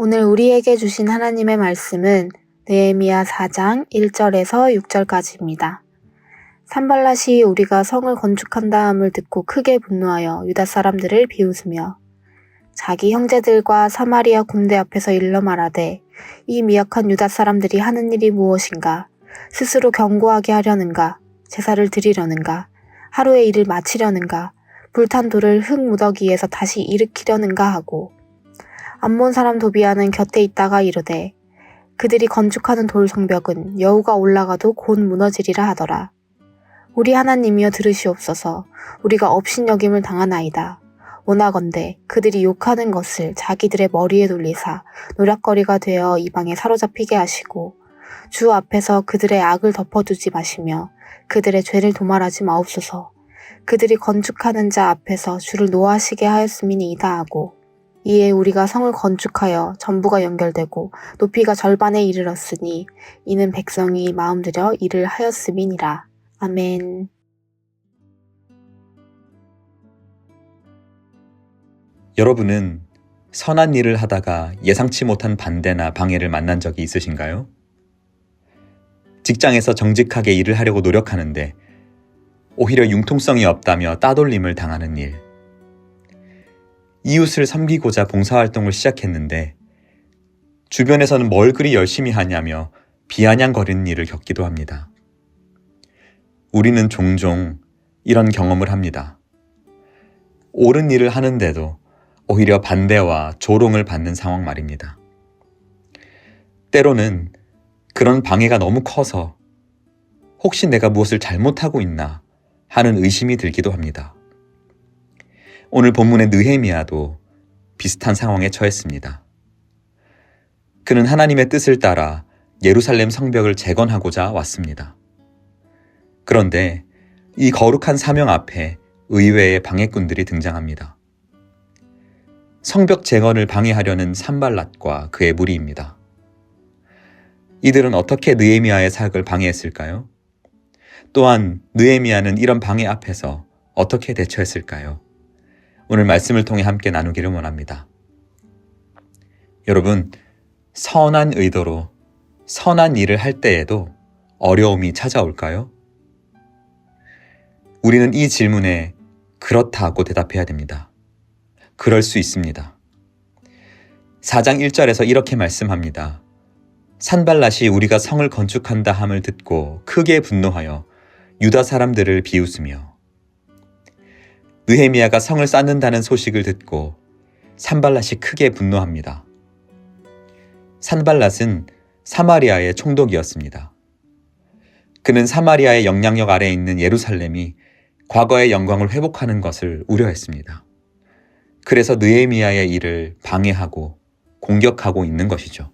오늘 우리에게 주신 하나님의 말씀은 느헤미야 4장 1절에서 6절까지입니다. 산발랏이 우리가 성을 건축한다함을 듣고 크게 분노하여 유다 사람들을 비웃으며 자기 형제들과 사마리아 군대 앞에서 일러 말하되 이 미약한 유다 사람들이 하는 일이 무엇인가? 스스로 견고하게 하려는가? 제사를 드리려는가? 하루의 일을 마치려는가? 불탄 돌을 흙 무더기에서 다시 일으키려는가 하고 암몬 사람 도비아는 곁에 있다가 이르되 그들이 건축하는 돌 성벽은 여우가 올라가도 곧 무너지리라 하더라. 우리 하나님이여 들으시옵소서. 우리가 업신여김을 당하나이다. 원하건대 그들이 욕하는 것을 자기들의 머리에 돌리사 노략거리가 되어 이방에 사로잡히게 하시고 주 앞에서 그들의 악을 덮어두지 마시며 그들의 죄를 도말하지 마옵소서. 그들이 건축하는 자 앞에서 주를 노하시게 하였음이니이다 하고 이에 우리가 성을 건축하여 전부가 연결되고 높이가 절반에 이르렀으니 이는 백성이 마음들여 일을 하였음이니라. 아멘. 여러분은 선한 일을 하다가 예상치 못한 반대나 방해를 만난 적이 있으신가요? 직장에서 정직하게 일을 하려고 노력하는데 오히려 융통성이 없다며 따돌림을 당하는 일. 이웃을 섬기고자 봉사활동을 시작했는데 주변에서는 뭘 그리 열심히 하냐며 비아냥거리는 일을 겪기도 합니다. 우리는 종종 이런 경험을 합니다. 옳은 일을 하는데도 오히려 반대와 조롱을 받는 상황 말입니다. 때로는 그런 방해가 너무 커서 혹시 내가 무엇을 잘못하고 있나 하는 의심이 들기도 합니다. 오늘 본문의 느헤미야도 비슷한 상황에 처했습니다. 그는 하나님의 뜻을 따라 예루살렘 성벽을 재건하고자 왔습니다. 그런데 이 거룩한 사명 앞에 의외의 방해꾼들이 등장합니다. 성벽 재건을 방해하려는 산발랏과 그의 무리입니다. 이들은 어떻게 느헤미야의 사역을 방해했을까요? 또한 느헤미야는 이런 방해 앞에서 어떻게 대처했을까요? 오늘 말씀을 통해 함께 나누기를 원합니다. 여러분, 선한 의도로 선한 일을 할 때에도 어려움이 찾아올까요? 우리는 이 질문에 그렇다고 대답해야 됩니다. 그럴 수 있습니다. 4장 1절에서 이렇게 말씀합니다. 산발랏이 우리가 성을 건축한다 함을 듣고 크게 분노하여 유다 사람들을 비웃으며 느헤미야가 성을 쌓는다는 소식을 듣고 산발랏이 크게 분노합니다. 산발랏은 사마리아의 총독이었습니다. 그는 사마리아의 영향력 아래에 있는 예루살렘이 과거의 영광을 회복하는 것을 우려했습니다. 그래서 느헤미야의 일을 방해하고 공격하고 있는 것이죠.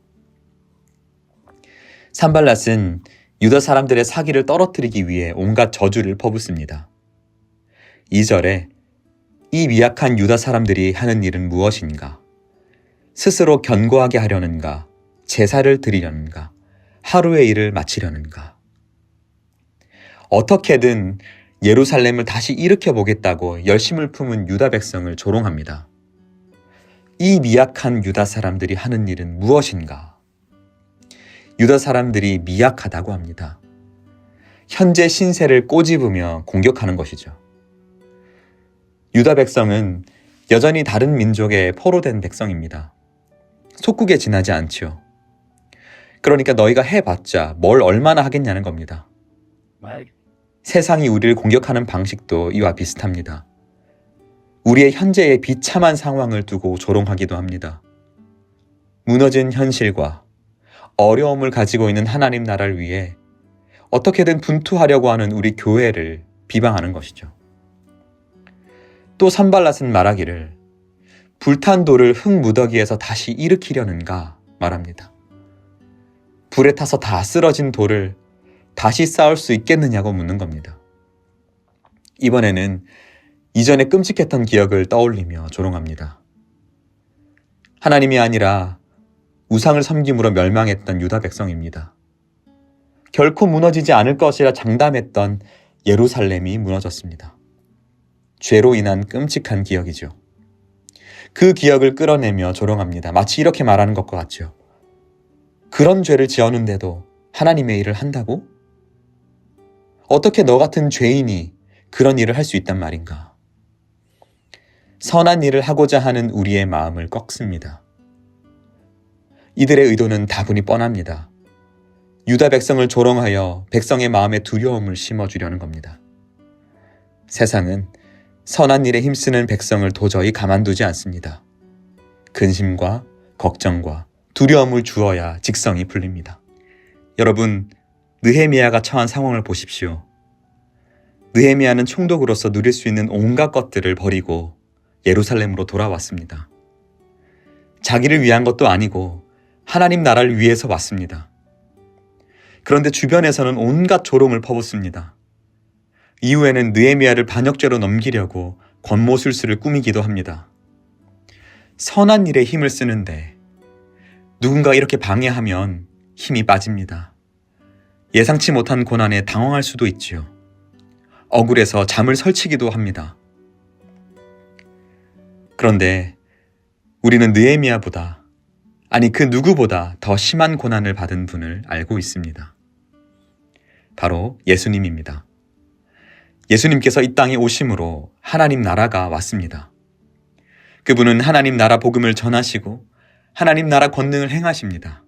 산발랏은 유다 사람들의 사기를 떨어뜨리기 위해 온갖 저주를 퍼붓습니다. 2절에 이 미약한 유다 사람들이 하는 일은 무엇인가? 스스로 견고하게 하려는가? 제사를 드리려는가? 하루의 일을 마치려는가? 어떻게든 예루살렘을 다시 일으켜보겠다고 열심을 품은 유다 백성을 조롱합니다. 이 미약한 유다 사람들이 하는 일은 무엇인가? 유다 사람들이 미약하다고 합니다. 현재 신세를 꼬집으며 공격하는 것이죠. 유다 백성은 여전히 다른 민족에 포로된 백성입니다. 속국에 지나지 않지요. 그러니까 너희가 해봤자 뭘 얼마나 하겠냐는 겁니다. 세상이 우리를 공격하는 방식도 이와 비슷합니다. 우리의 현재의 비참한 상황을 두고 조롱하기도 합니다. 무너진 현실과 어려움을 가지고 있는 하나님 나라를 위해 어떻게든 분투하려고 하는 우리 교회를 비방하는 것이죠. 또 산발랏은 말하기를 불탄 돌을 흙 무더기에서 다시 일으키려는가 말합니다. 불에 타서 다 쓰러진 돌을 다시 쌓을 수 있겠느냐고 묻는 겁니다. 이번에는 이전에 끔찍했던 기억을 떠올리며 조롱합니다. 하나님이 아니라 우상을 섬김으로 멸망했던 유다 백성입니다. 결코 무너지지 않을 것이라 장담했던 예루살렘이 무너졌습니다. 죄로 인한 끔찍한 기억이죠. 그 기억을 끌어내며 조롱합니다. 마치 이렇게 말하는 것과 같죠. 그런 죄를 지었는데도 하나님의 일을 한다고? 어떻게 너 같은 죄인이 그런 일을 할 수 있단 말인가? 선한 일을 하고자 하는 우리의 마음을 꺾습니다. 이들의 의도는 다분히 뻔합니다. 유다 백성을 조롱하여 백성의 마음에 두려움을 심어주려는 겁니다. 세상은 선한 일에 힘쓰는 백성을 도저히 가만두지 않습니다. 근심과 걱정과 두려움을 주어야 직성이 풀립니다. 여러분, 느헤미야가 처한 상황을 보십시오. 느헤미야는 총독으로서 누릴 수 있는 온갖 것들을 버리고 예루살렘으로 돌아왔습니다. 자기를 위한 것도 아니고 하나님 나라를 위해서 왔습니다. 그런데 주변에서는 온갖 조롱을 퍼붓습니다. 이후에는 느헤미야를 반역죄로 넘기려고 권모술수를 꾸미기도 합니다. 선한 일에 힘을 쓰는데 누군가 이렇게 방해하면 힘이 빠집니다. 예상치 못한 고난에 당황할 수도 있지요. 억울해서 잠을 설치기도 합니다. 그런데 우리는 느헤미야보다, 아니 그 누구보다 더 심한 고난을 받은 분을 알고 있습니다. 바로 예수님입니다. 예수님께서 이 땅에 오심으로 하나님 나라가 왔습니다. 그분은 하나님 나라 복음을 전하시고 하나님 나라 권능을 행하십니다.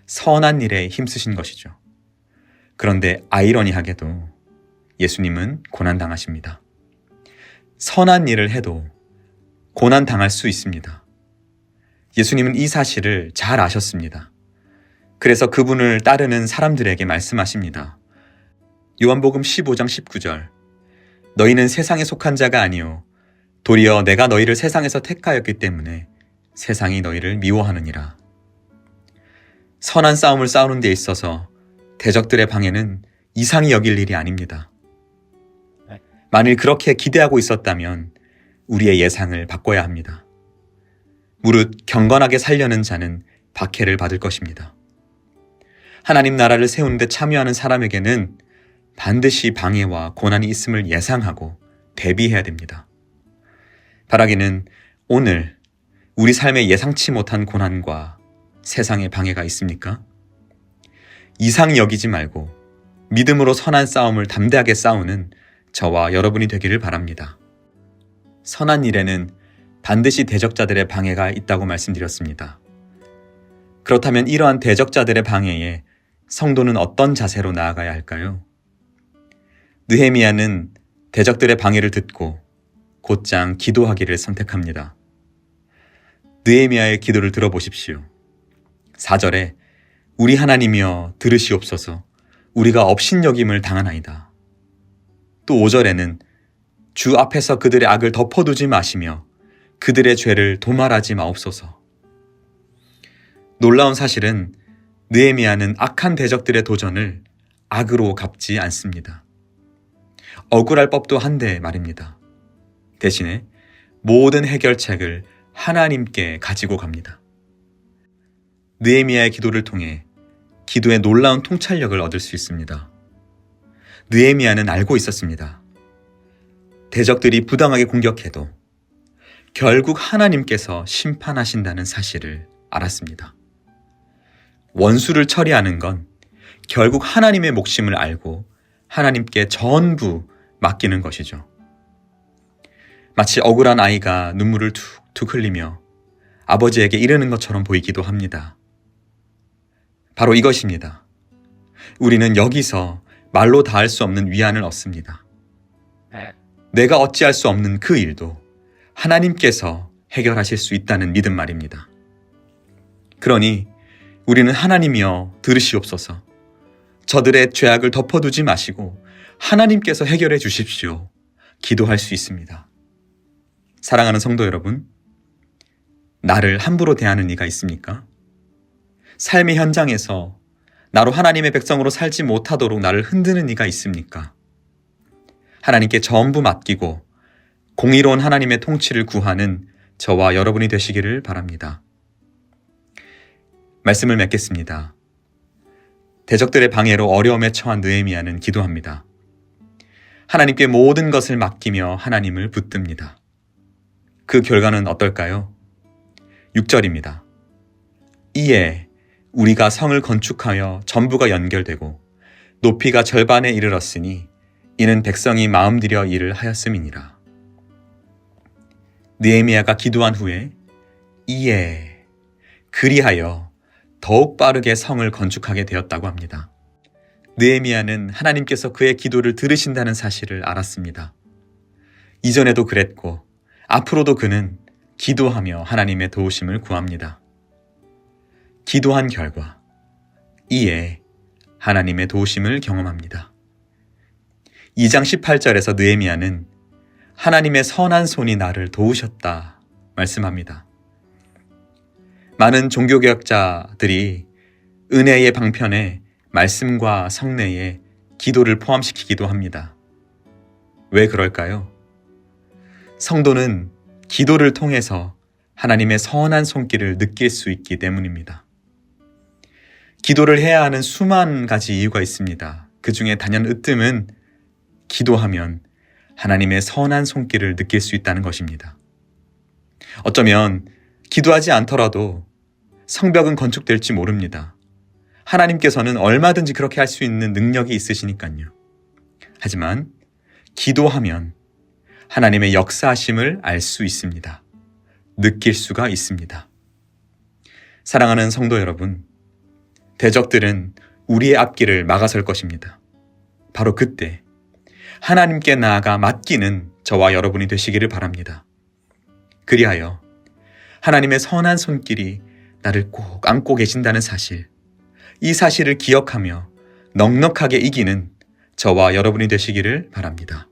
선한 일에 힘쓰신 것이죠. 그런데 아이러니하게도 예수님은 고난당하십니다. 선한 일을 해도 고난당할 수 있습니다. 예수님은 이 사실을 잘 아셨습니다. 그래서 그분을 따르는 사람들에게 말씀하십니다. 요한복음 15장 19절, 너희는 세상에 속한 자가 아니요 도리어 내가 너희를 세상에서 택하였기 때문에 세상이 너희를 미워하느니라. 선한 싸움을 싸우는 데 있어서 대적들의 방해는 이상히 여길 일이 아닙니다. 만일 그렇게 기대하고 있었다면 우리의 예상을 바꿔야 합니다. 무릇 경건하게 살려는 자는 박해를 받을 것입니다. 하나님 나라를 세우는 데 참여하는 사람에게는 반드시 방해와 고난이 있음을 예상하고 대비해야 됩니다. 바라기는 오늘 우리 삶에 예상치 못한 고난과 세상의 방해가 있습니까? 이상히 여기지 말고 믿음으로 선한 싸움을 담대하게 싸우는 저와 여러분이 되기를 바랍니다. 선한 일에는 반드시 대적자들의 방해가 있다고 말씀드렸습니다. 그렇다면 이러한 대적자들의 방해에 성도는 어떤 자세로 나아가야 할까요? 느헤미야는 대적들의 방해를 듣고 곧장 기도하기를 선택합니다. 느헤미야의 기도를 들어보십시오. 4절에 우리 하나님이여 들으시옵소서 우리가 업신여김을 당하나이다. 또 5절에는 주 앞에서 그들의 악을 덮어두지 마시며 그들의 죄를 도말하지 마옵소서. 놀라운 사실은 느헤미야는 악한 대적들의 도전을 악으로 갚지 않습니다. 억울할 법도 한데 말입니다. 대신에 모든 해결책을 하나님께 가지고 갑니다. 느헤미야의 기도를 통해 기도의 놀라운 통찰력을 얻을 수 있습니다. 느헤미야는 알고 있었습니다. 대적들이 부당하게 공격해도 결국 하나님께서 심판하신다는 사실을 알았습니다. 원수를 처리하는 건 결국 하나님의 몫임을 알고 하나님께 전부 맡기는 것이죠. 마치 억울한 아이가 눈물을 툭툭 흘리며 아버지에게 이르는 것처럼 보이기도 합니다. 바로 이것입니다. 우리는 여기서 말로 다할 수 없는 위안을 얻습니다. 내가 어찌할 수 없는 그 일도 하나님께서 해결하실 수 있다는 믿음 말입니다. 그러니 우리는 하나님이여 들으시옵소서 저들의 죄악을 덮어두지 마시고 하나님께서 해결해 주십시오. 기도할 수 있습니다. 사랑하는 성도 여러분, 나를 함부로 대하는 이가 있습니까? 삶의 현장에서 나로 하나님의 백성으로 살지 못하도록 나를 흔드는 이가 있습니까? 하나님께 전부 맡기고 공의로운 하나님의 통치를 구하는 저와 여러분이 되시기를 바랍니다. 말씀을 맺겠습니다. 대적들의 방해로 어려움에 처한 느헤미야는 기도합니다. 하나님께 모든 것을 맡기며 하나님을 붙듭니다. 그 결과는 어떨까요? 6절입니다. 이에 우리가 성을 건축하여 전부가 연결되고 높이가 절반에 이르렀으니 이는 백성이 마음들여 일을 하였음이니라. 느헤미야가 기도한 후에 이에 그리하여 더욱 빠르게 성을 건축하게 되었다고 합니다. 느헤미야는 하나님께서 그의 기도를 들으신다는 사실을 알았습니다. 이전에도 그랬고 앞으로도 그는 기도하며 하나님의 도우심을 구합니다. 기도한 결과 이에 하나님의 도우심을 경험합니다. 2장 18절에서 느헤미야는 하나님의 선한 손이 나를 도우셨다 말씀합니다. 많은 종교개혁자들이 은혜의 방편에 말씀과 성례에 기도를 포함시키기도 합니다. 왜 그럴까요? 성도는 기도를 통해서 하나님의 선한 손길을 느낄 수 있기 때문입니다. 기도를 해야 하는 수만 가지 이유가 있습니다. 그 중에 단연 으뜸은 기도하면 하나님의 선한 손길을 느낄 수 있다는 것입니다. 어쩌면 기도하지 않더라도 성벽은 건축될지 모릅니다. 하나님께서는 얼마든지 그렇게 할 수 있는 능력이 있으시니까요. 하지만 기도하면 하나님의 역사하심을 알 수 있습니다. 느낄 수가 있습니다. 사랑하는 성도 여러분, 대적들은 우리의 앞길을 막아설 것입니다. 바로 그때 하나님께 나아가 맡기는 저와 여러분이 되시기를 바랍니다. 그리하여 하나님의 선한 손길이 나를 꼭 안고 계신다는 사실, 이 사실을 기억하며 넉넉하게 이기는 저와 여러분이 되시기를 바랍니다.